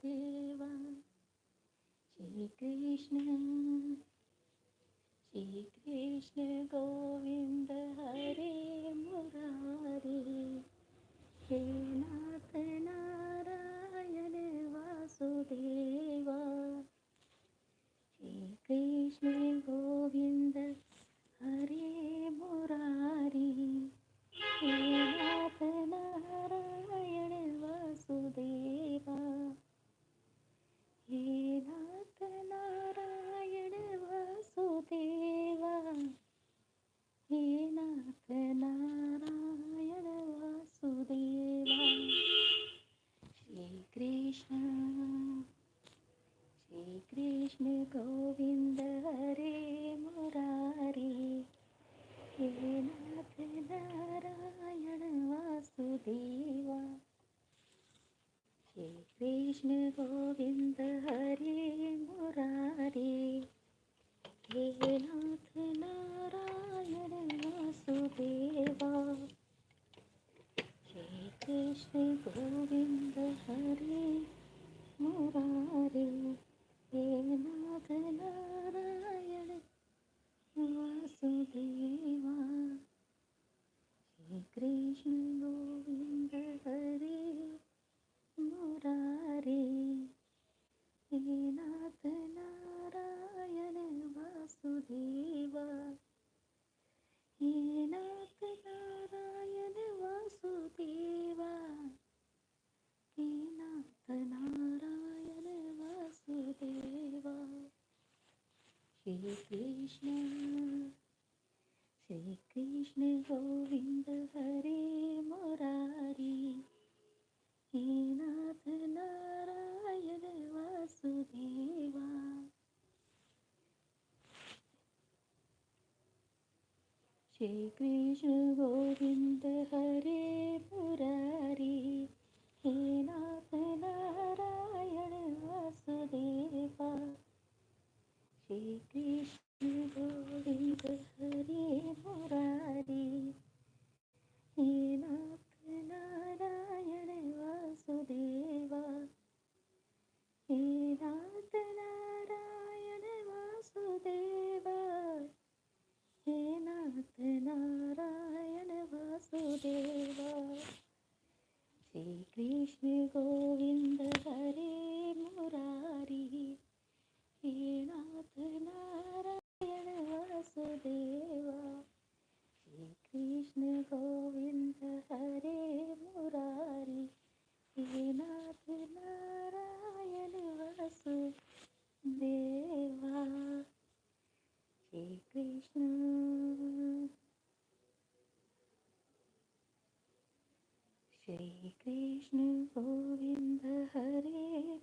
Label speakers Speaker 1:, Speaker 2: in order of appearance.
Speaker 1: Vasudeva. Shri Krishna Govind हरे Murari. हे नाथ Narayan Vasudeva. Shri Krishna Govind हरे Murari. हे नाथ Narayan Vasudeva. हे नाथ Narayan Vasudeva. हे नाथ Narayan Vasudeva. Shri Krishna Govind हरे Murari. हे नाथ Narayan Vasudeva. Shri Krishna Govind हरे Murari. हे नाथ Narayan Vasudeva. Shri Krishna Govind हरे Murari. हे नाथ Narayan Vasudeva. Shri Krishna Govind हरे Murari. हे नाथ Narayan Vasudeva. हे नाथ Narayan Vasudeva. हे नाथ Narayan Vasudeva. Shri Krishna Govind हरे Murari. हे नाथ Narayan Vasudeva. Shri Krishna Govind हरे Murari. हे नाथ Narayan Vasudeva. Shri Krishna Govind हरे Murari. हे नाथ Narayan Vasudeva. हे नाथ Narayan Vasudeva. हे नाथ Narayan Vasudeva. Shri Krishna Govind हरे Murari. हे नाथ Narayan Vasudeva. Shri Krishna Govind हरे Murari. हे नाथ Narayan Vasudeva. Shri Krishna Govind हरे